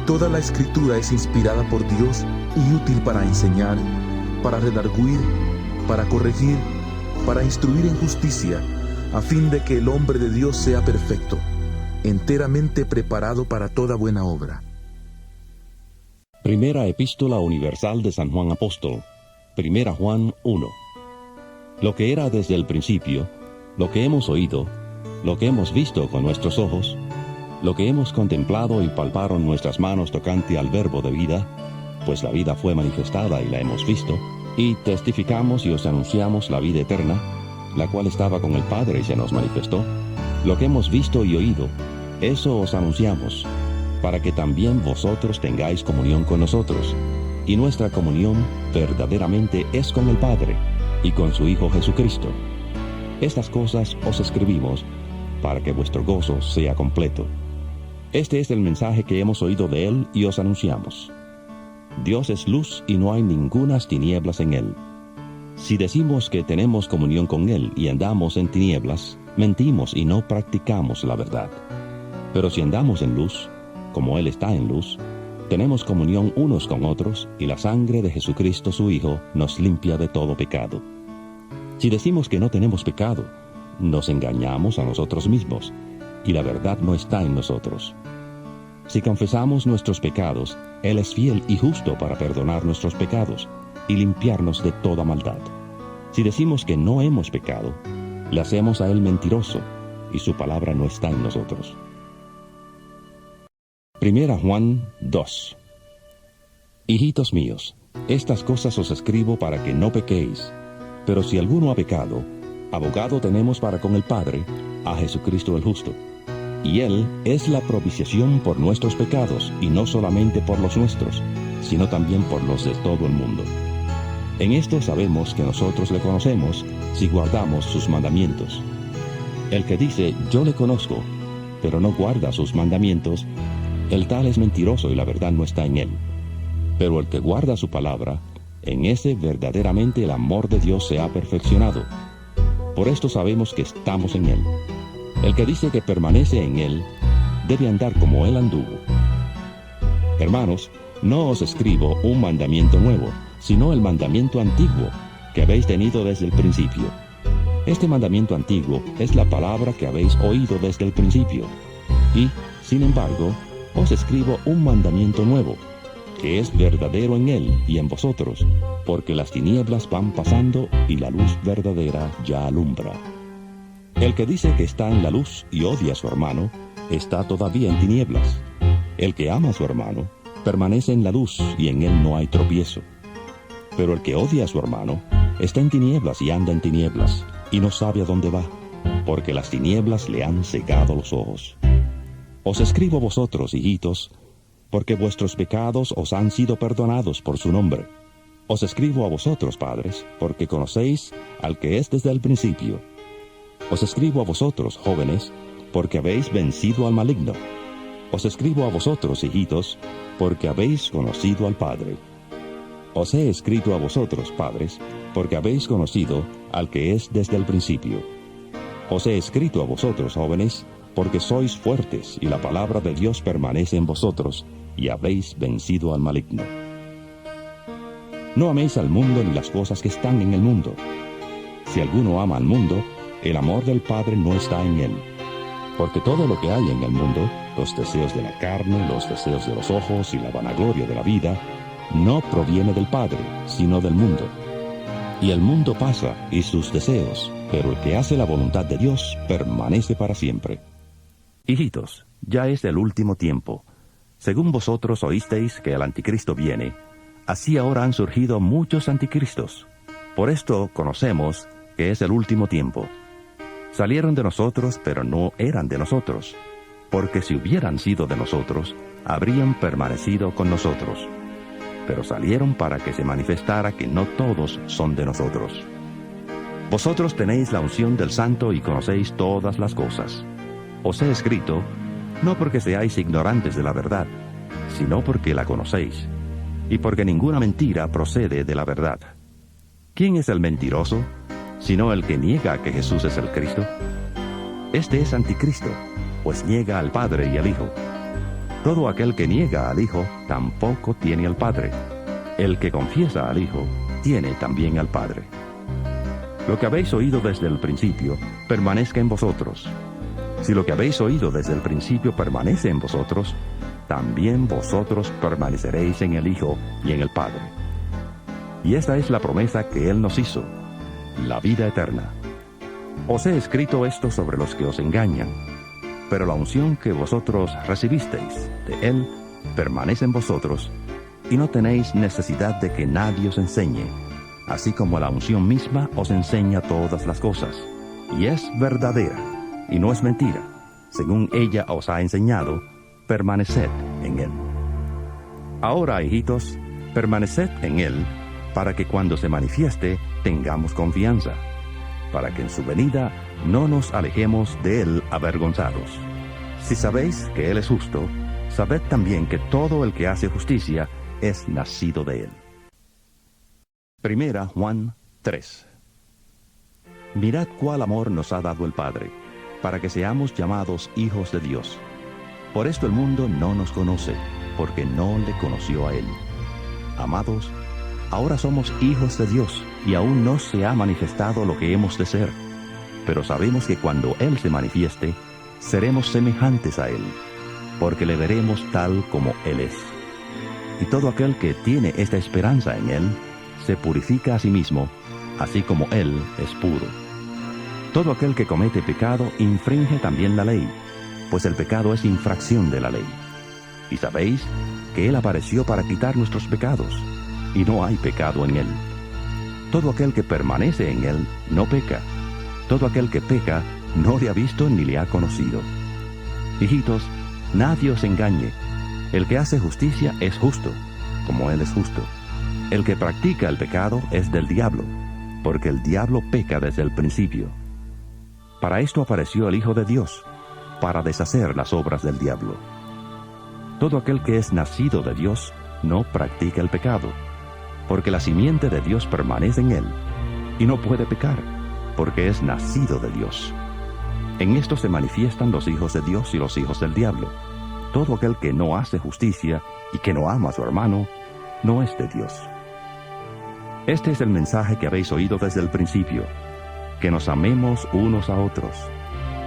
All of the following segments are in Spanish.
toda la Escritura es inspirada por Dios y útil para enseñar, para redarguir, para corregir, para instruir en justicia, a fin de que el hombre de Dios sea perfecto, enteramente preparado para toda buena obra. Primera Epístola Universal de San Juan Apóstol, Primera Juan 1. Lo que era desde el principio, lo que hemos oído, lo que hemos visto con nuestros ojos, lo que hemos contemplado y palparon nuestras manos tocante al verbo de vida, pues la vida fue manifestada y la hemos visto, y testificamos y os anunciamos la vida eterna, la cual estaba con el Padre y se nos manifestó. Lo que hemos visto y oído, eso os anunciamos, para que también vosotros tengáis comunión con nosotros. Y nuestra comunión verdaderamente es con el Padre y con su Hijo Jesucristo. Estas cosas os escribimos para que vuestro gozo sea completo. Este es el mensaje que hemos oído de Él y os anunciamos. Dios es luz y no hay ningunas tinieblas en Él. Si decimos que tenemos comunión con Él y andamos en tinieblas, mentimos y no practicamos la verdad. Pero si andamos en luz, como Él está en luz, tenemos comunión unos con otros, y la sangre de Jesucristo su Hijo nos limpia de todo pecado. Si decimos que no tenemos pecado, nos engañamos a nosotros mismos, y la verdad no está en nosotros. Si confesamos nuestros pecados, Él es fiel y justo para perdonar nuestros pecados y limpiarnos de toda maldad. Si decimos que no hemos pecado, le hacemos a Él mentiroso, y su palabra no está en nosotros. Primera Juan 2. Hijitos míos, estas cosas os escribo para que no pequéis. Pero si alguno ha pecado, abogado tenemos para con el Padre, a Jesucristo el justo. Y Él es la propiciación por nuestros pecados, y no solamente por los nuestros, sino también por los de todo el mundo. En esto sabemos que nosotros le conocemos, si guardamos sus mandamientos. El que dice, yo le conozco, pero no guarda sus mandamientos, el tal es mentiroso y la verdad no está en él. Pero el que guarda su palabra, en ese verdaderamente el amor de Dios se ha perfeccionado. Por esto sabemos que estamos en Él. El que dice que permanece en Él, debe andar como Él anduvo. Hermanos, no os escribo un mandamiento nuevo, sino el mandamiento antiguo, que habéis tenido desde el principio. Este mandamiento antiguo es la palabra que habéis oído desde el principio. Y, sin embargo, os escribo un mandamiento nuevo, que es verdadero en Él y en vosotros, porque las tinieblas van pasando y la luz verdadera ya alumbra. El que dice que está en la luz y odia a su hermano, está todavía en tinieblas. El que ama a su hermano, permanece en la luz y en él no hay tropiezo. Pero el que odia a su hermano, está en tinieblas y anda en tinieblas, y no sabe a dónde va, porque las tinieblas le han cegado los ojos. Os escribo a vosotros, hijitos, porque vuestros pecados os han sido perdonados por su nombre. Os escribo a vosotros, padres, porque conocéis al que es desde el principio. Os escribo a vosotros, jóvenes, porque habéis vencido al maligno. Os escribo a vosotros, hijitos, porque habéis conocido al Padre. Os he escrito a vosotros, padres, porque habéis conocido al que es desde el principio. Os he escrito a vosotros, jóvenes, porque sois fuertes y la palabra de Dios permanece en vosotros, y habéis vencido al maligno. No améis al mundo ni las cosas que están en el mundo. Si alguno ama al mundo, el amor del Padre no está en él. Porque todo lo que hay en el mundo, los deseos de la carne, los deseos de los ojos y la vanagloria de la vida, no proviene del Padre, sino del mundo. Y el mundo pasa y sus deseos, pero el que hace la voluntad de Dios permanece para siempre. Hijitos, ya es el último tiempo. Según vosotros oísteis que el anticristo viene, así ahora han surgido muchos anticristos. Por esto conocemos que es el último tiempo. Salieron de nosotros, pero no eran de nosotros, porque si hubieran sido de nosotros, habrían permanecido con nosotros. Pero salieron para que se manifestara que no todos son de nosotros. Vosotros tenéis la unción del Santo y conocéis todas las cosas. Os he escrito, no porque seáis ignorantes de la verdad, sino porque la conocéis, y porque ninguna mentira procede de la verdad. ¿Quién es el mentiroso, sino el que niega que Jesús es el Cristo? Este es anticristo, pues niega al Padre y al Hijo. Todo aquel que niega al Hijo tampoco tiene al Padre. El que confiesa al Hijo tiene también al Padre. Lo que habéis oído desde el principio permanezca en vosotros. Si lo que habéis oído desde el principio permanece en vosotros, también vosotros permaneceréis en el Hijo y en el Padre. Y esta es la promesa que Él nos hizo, la vida eterna. Os he escrito esto sobre los que os engañan, pero la unción que vosotros recibisteis de Él permanece en vosotros, y no tenéis necesidad de que nadie os enseñe, así como la unción misma os enseña todas las cosas, y es verdadera, y no es mentira. Según ella os ha enseñado, permaneced en Él. Ahora, hijitos, permaneced en Él, para que cuando se manifieste tengamos confianza, para que en su venida no nos alejemos de Él avergonzados. Si sabéis que Él es justo, sabed también que todo el que hace justicia es nacido de Él. Primera Juan 3. Mirad cuál amor nos ha dado el Padre, para que seamos llamados hijos de Dios. Por esto el mundo no nos conoce, porque no le conoció a Él. Amados, ahora somos hijos de Dios, y aún no se ha manifestado lo que hemos de ser. Pero sabemos que cuando Él se manifieste, seremos semejantes a Él, porque le veremos tal como Él es. Y todo aquel que tiene esta esperanza en Él, se purifica a sí mismo, así como Él es puro. Todo aquel que comete pecado infringe también la ley, pues el pecado es infracción de la ley. Y sabéis que Él apareció para quitar nuestros pecados, y no hay pecado en Él. Todo aquel que permanece en Él no peca. Todo aquel que peca no le ha visto ni le ha conocido. Hijitos, nadie os engañe. El que hace justicia es justo, como Él es justo. El que practica el pecado es del diablo, porque el diablo peca desde el principio. Para esto apareció el Hijo de Dios, para deshacer las obras del diablo. Todo aquel que es nacido de Dios no practica el pecado, porque la simiente de Dios permanece en él, y no puede pecar, porque es nacido de Dios. En esto se manifiestan los hijos de Dios y los hijos del diablo. Todo aquel que no hace justicia y que no ama a su hermano, no es de Dios. Este es el mensaje que habéis oído desde el principio, que nos amemos unos a otros,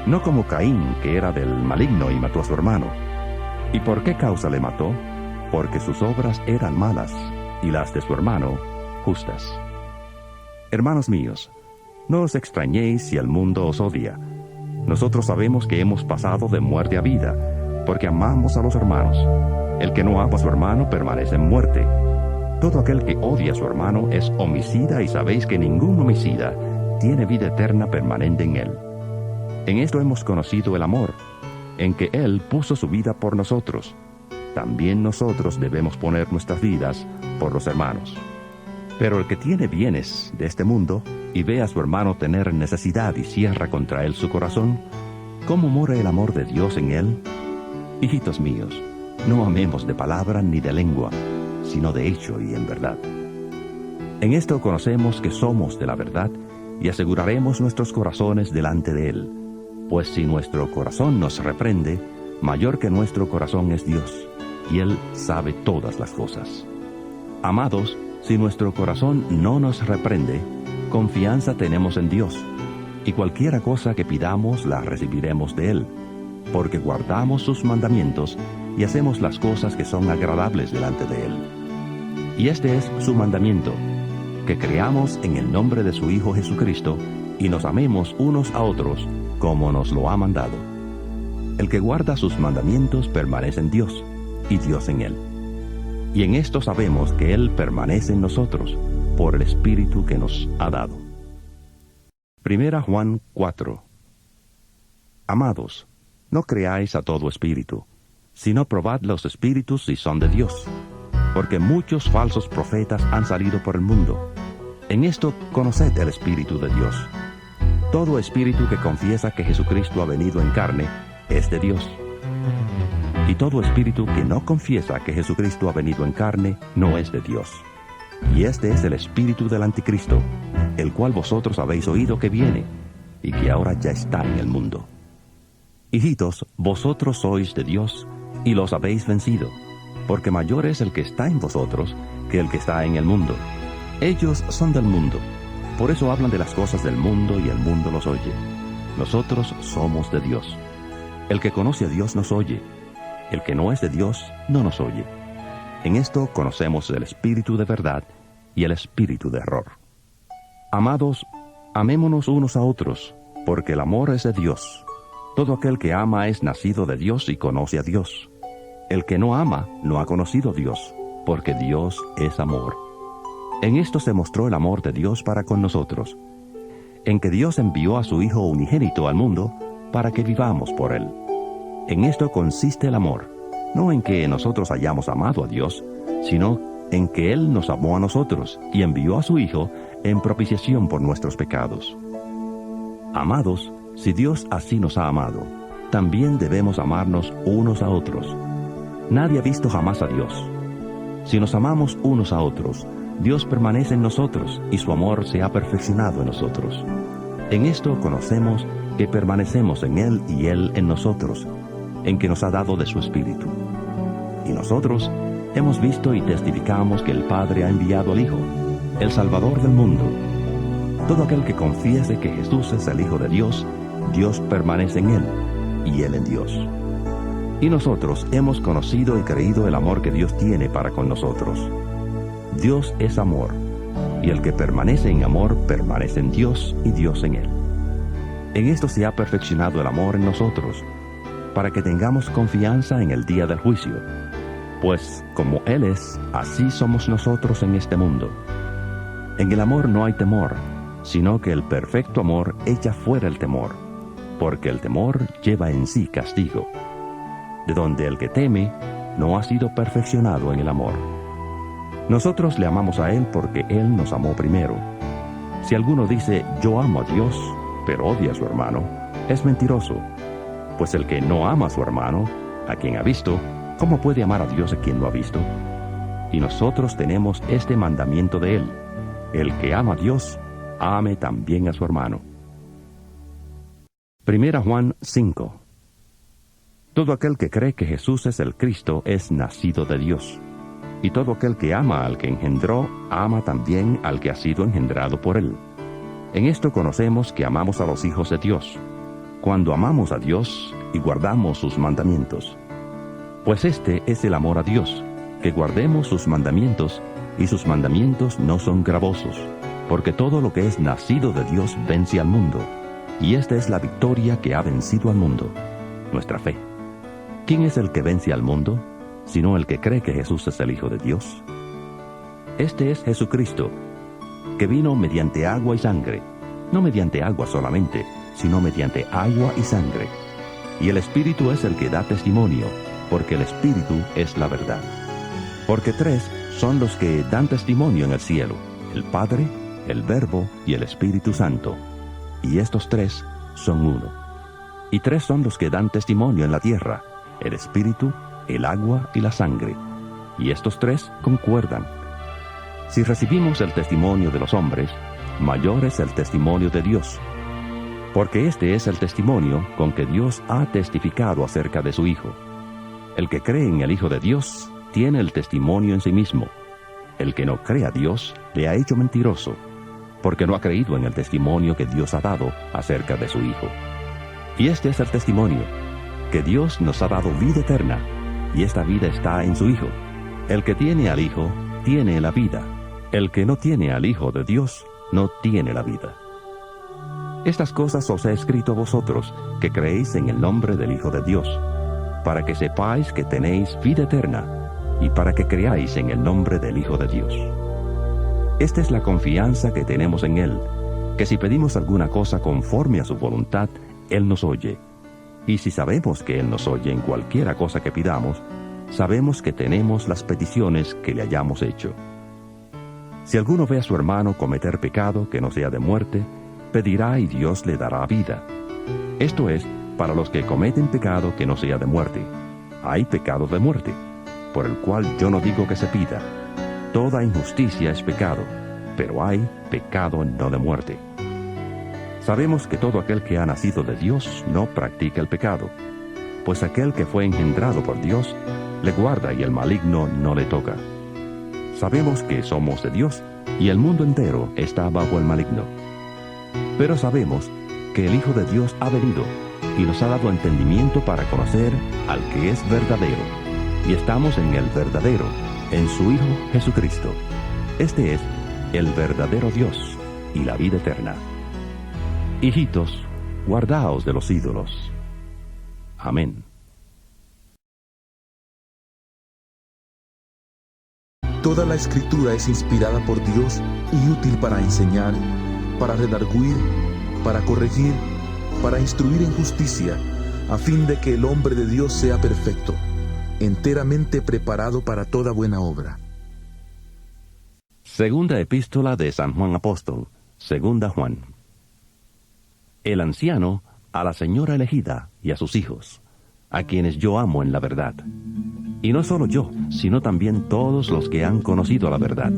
no como Caín, que era del maligno y mató a su hermano. ¿Y por qué causa le mató? Porque sus obras eran malas, y las de su hermano justas. Hermanos míos, no os extrañéis si el mundo os odia. Nosotros sabemos que hemos pasado de muerte a vida, porque amamos a los hermanos. El que no ama a su hermano permanece en muerte. Todo aquel que odia a su hermano es homicida, y sabéis que ningún homicida tiene vida eterna permanente en él. En esto hemos conocido el amor, en que Él puso su vida por nosotros. También nosotros debemos poner nuestras vidas por los hermanos. Pero el que tiene bienes de este mundo y ve a su hermano tener necesidad y cierra contra él su corazón, ¿cómo mora el amor de Dios en él? Hijitos míos, no amemos de palabra ni de lengua, sino de hecho y en verdad. En esto conocemos que somos de la verdad y aseguraremos nuestros corazones delante de Él, pues si nuestro corazón nos reprende, mayor que nuestro corazón es Dios, y Él sabe todas las cosas. Amados, si nuestro corazón no nos reprende, confianza tenemos en Dios, y cualquiera cosa que pidamos la recibiremos de Él, porque guardamos sus mandamientos y hacemos las cosas que son agradables delante de Él. Y este es su mandamiento, que creamos en el nombre de su Hijo Jesucristo y nos amemos unos a otros como nos lo ha mandado. El que guarda sus mandamientos permanece en Dios, y Dios en él. Y en esto sabemos que Él permanece en nosotros, por el Espíritu que nos ha dado. Primera Juan 4. Amados, no creáis a todo espíritu, sino probad los espíritus si son de Dios, porque muchos falsos profetas han salido por el mundo. En esto conoced el Espíritu de Dios. Todo espíritu que confiesa que Jesucristo ha venido en carne es de Dios. Y todo espíritu que no confiesa que Jesucristo ha venido en carne no es de Dios. Y este es el espíritu del anticristo, el cual vosotros habéis oído que viene, y que ahora ya está en el mundo. Hijitos, vosotros sois de Dios, y los habéis vencido, porque mayor es el que está en vosotros que el que está en el mundo. Ellos son del mundo, por eso hablan de las cosas del mundo y el mundo los oye. Nosotros somos de Dios. El que conoce a Dios nos oye, el que no es de Dios no nos oye. En esto conocemos el espíritu de verdad y el espíritu de error. Amados, amémonos unos a otros, porque el amor es de Dios. Todo aquel que ama es nacido de Dios y conoce a Dios. El que no ama no ha conocido a Dios, porque Dios es amor. En esto se mostró el amor de Dios para con nosotros, en que Dios envió a su Hijo unigénito al mundo para que vivamos por Él. En esto consiste el amor, no en que nosotros hayamos amado a Dios, sino en que Él nos amó a nosotros y envió a su Hijo en propiciación por nuestros pecados. Amados, si Dios así nos ha amado, también debemos amarnos unos a otros. Nadie ha visto jamás a Dios. Si nos amamos unos a otros, Dios permanece en nosotros y su amor se ha perfeccionado en nosotros. En esto conocemos que permanecemos en Él y Él en nosotros, en que nos ha dado de su Espíritu. Y nosotros hemos visto y testificamos que el Padre ha enviado al Hijo, el Salvador del mundo. Todo aquel que confiese que Jesús es el Hijo de Dios, Dios permanece en Él y Él en Dios. Y nosotros hemos conocido y creído el amor que Dios tiene para con nosotros. Dios es amor, y el que permanece en amor permanece en Dios y Dios en él. En esto se ha perfeccionado el amor en nosotros, para que tengamos confianza en el día del juicio. Pues como Él es, así somos nosotros en este mundo. En el amor no hay temor, sino que el perfecto amor echa fuera el temor, porque el temor lleva en sí castigo, de donde el que teme no ha sido perfeccionado en el amor. Nosotros le amamos a Él porque Él nos amó primero. Si alguno dice, yo amo a Dios, pero odia a su hermano, es mentiroso. Pues el que no ama a su hermano, a quien ha visto, ¿cómo puede amar a Dios a quien no ha visto? Y nosotros tenemos este mandamiento de Él: el que ama a Dios, ame también a su hermano. 1 Juan 5. Todo aquel que cree que Jesús es el Cristo es nacido de Dios. Y todo aquel que ama al que engendró, ama también al que ha sido engendrado por Él. En esto conocemos que amamos a los hijos de Dios, cuando amamos a Dios y guardamos sus mandamientos. Pues este es el amor a Dios, que guardemos sus mandamientos, y sus mandamientos no son gravosos, porque todo lo que es nacido de Dios vence al mundo, y esta es la victoria que ha vencido al mundo, nuestra fe. ¿Quién es el que vence al mundo, sino el que cree que Jesús es el Hijo de Dios? Este es Jesucristo, que vino mediante agua y sangre, no mediante agua solamente, sino mediante agua y sangre. Y el Espíritu es el que da testimonio, porque el Espíritu es la verdad. Porque tres son los que dan testimonio en el cielo: el Padre, el Verbo y el Espíritu Santo. Y estos tres son uno. Y tres son los que dan testimonio en la tierra: el Espíritu, el agua y la sangre. Y estos tres concuerdan. Si recibimos el testimonio de los hombres, mayor es el testimonio de Dios. Porque este es el testimonio con que Dios ha testificado acerca de su Hijo. El que cree en el Hijo de Dios tiene el testimonio en sí mismo. El que no cree a Dios le ha hecho mentiroso, porque no ha creído en el testimonio que Dios ha dado acerca de su Hijo. Y este es el testimonio, que Dios nos ha dado vida eterna, y esta vida está en su Hijo. El que tiene al Hijo tiene la vida. El que no tiene al Hijo de Dios no tiene la vida. Estas cosas os he escrito a vosotros, que creéis en el nombre del Hijo de Dios, para que sepáis que tenéis vida eterna, y para que creáis en el nombre del Hijo de Dios. Esta es la confianza que tenemos en Él, que si pedimos alguna cosa conforme a su voluntad, Él nos oye. Y si sabemos que Él nos oye en cualquiera cosa que pidamos, sabemos que tenemos las peticiones que le hayamos hecho. Si alguno ve a su hermano cometer pecado que no sea de muerte, pedirá y Dios le dará vida. Esto es, para los que cometen pecado que no sea de muerte. Hay pecado de muerte, por el cual yo no digo que se pida. Toda injusticia es pecado, pero hay pecado no de muerte. Sabemos que todo aquel que ha nacido de Dios no practica el pecado, pues aquel que fue engendrado por Dios le guarda y el maligno no le toca. Sabemos que somos de Dios y el mundo entero está bajo el maligno. Pero sabemos que el Hijo de Dios ha venido y nos ha dado entendimiento para conocer al que es verdadero. Y estamos en el verdadero, en su Hijo Jesucristo. Este es el verdadero Dios y la vida eterna. Hijitos, guardaos de los ídolos. Amén. Toda la Escritura es inspirada por Dios y útil para enseñar, para redarguir, para corregir, para instruir en justicia, a fin de que el hombre de Dios sea perfecto, enteramente preparado para toda buena obra. Segunda epístola de San Juan Apóstol, segunda Juan. El anciano a la señora elegida y a sus hijos, a quienes yo amo en la verdad. Y no solo yo, sino también todos los que han conocido la verdad,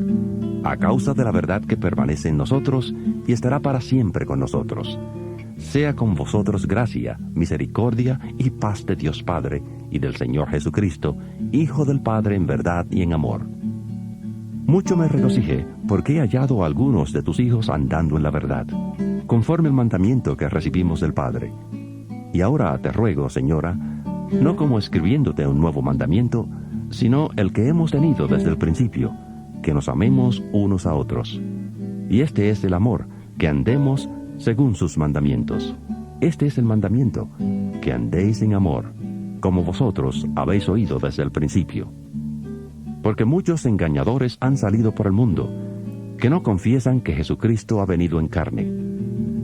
a causa de la verdad que permanece en nosotros y estará para siempre con nosotros. Sea con vosotros gracia, misericordia y paz de Dios Padre y del Señor Jesucristo, Hijo del Padre en verdad y en amor. Mucho me regocijé porque he hallado a algunos de tus hijos andando en la verdad, conforme el mandamiento que recibimos del Padre. Y ahora te ruego, Señora, no como escribiéndote un nuevo mandamiento, sino el que hemos tenido desde el principio, que nos amemos unos a otros. Y este es el amor, que andemos según sus mandamientos. Este es el mandamiento, que andéis en amor, como vosotros habéis oído desde el principio. Porque muchos engañadores han salido por el mundo, que no confiesan que Jesucristo ha venido en carne.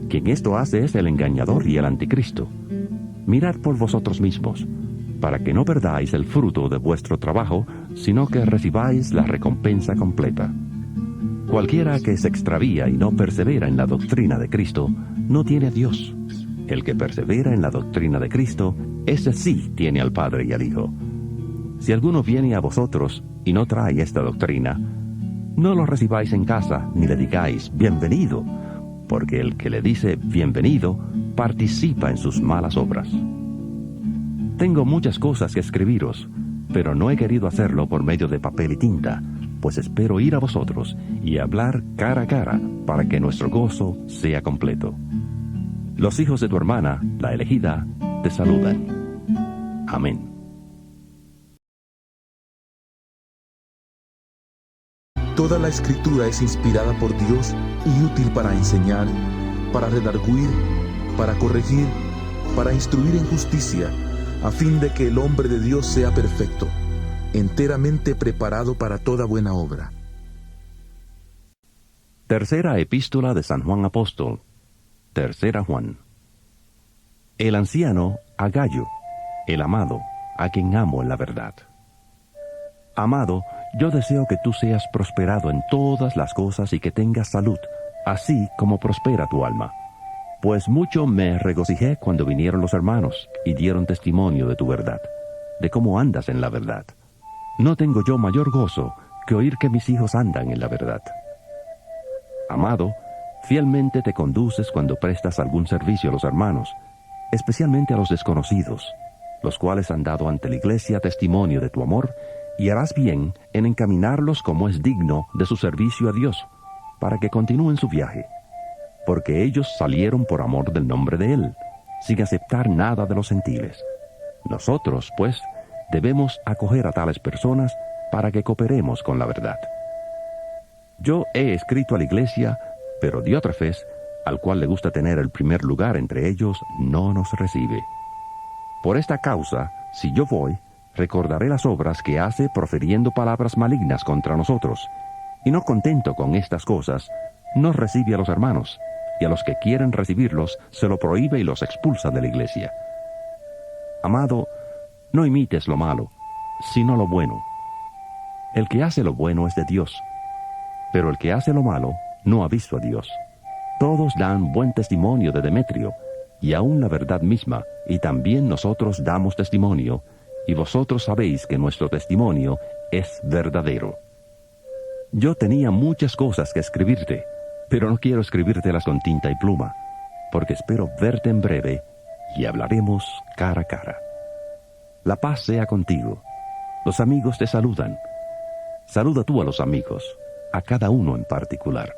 Quien esto hace es el engañador y el anticristo. Mirad por vosotros mismos, para que no perdáis el fruto de vuestro trabajo, sino que recibáis la recompensa completa. Cualquiera que se extravía y no persevera en la doctrina de Cristo, no tiene a Dios. El que persevera en la doctrina de Cristo, ese sí tiene al Padre y al Hijo. Si alguno viene a vosotros y no trae esta doctrina, no lo recibáis en casa, ni le digáis bienvenido, porque el que le dice bienvenido participa en sus malas obras. Tengo muchas cosas que escribiros, pero no he querido hacerlo por medio de papel y tinta, pues espero ir a vosotros y hablar cara a cara para que nuestro gozo sea completo. Los hijos de tu hermana, la elegida, te saludan. Amén. Toda la Escritura es inspirada por Dios y útil para enseñar, para redarguir, para corregir, para instruir en justicia, a fin de que el hombre de Dios sea perfecto, enteramente preparado para toda buena obra. Tercera epístola de San Juan Apóstol, tercera Juan. El anciano a Gayo, el amado, a quien amo en la verdad. Amado, yo deseo que tú seas prosperado en todas las cosas y que tengas salud, así como prospera tu alma. Pues mucho me regocijé cuando vinieron los hermanos y dieron testimonio de tu verdad, de cómo andas en la verdad. No tengo yo mayor gozo que oír que mis hijos andan en la verdad. Amado, fielmente te conduces cuando prestas algún servicio a los hermanos, especialmente a los desconocidos, los cuales han dado ante la iglesia testimonio de tu amor, y harás bien en encaminarlos como es digno de su servicio a Dios, para que continúen su viaje, porque ellos salieron por amor del nombre de Él, sin aceptar nada de los gentiles. Nosotros, pues, debemos acoger a tales personas para que cooperemos con la verdad. Yo he escrito a la iglesia, pero Diótrefes, al cual le gusta tener el primer lugar entre ellos, no nos recibe. Por esta causa, si yo voy, recordaré las obras que hace profiriendo palabras malignas contra nosotros, y no contento con estas cosas, no recibe a los hermanos, y a los que quieren recibirlos se lo prohíbe y los expulsa de la iglesia. Amado, no imites lo malo, sino lo bueno. El que hace lo bueno es de Dios, pero el que hace lo malo no ha visto a Dios. Todos dan buen testimonio de Demetrio, y aun la verdad misma, y también nosotros damos testimonio, y vosotros sabéis que nuestro testimonio es verdadero. Yo tenía muchas cosas que escribirte, pero no quiero escribírtelas con tinta y pluma, porque espero verte en breve, y hablaremos cara a cara. La paz sea contigo. Los amigos te saludan. Saluda tú a los amigos, a cada uno en particular.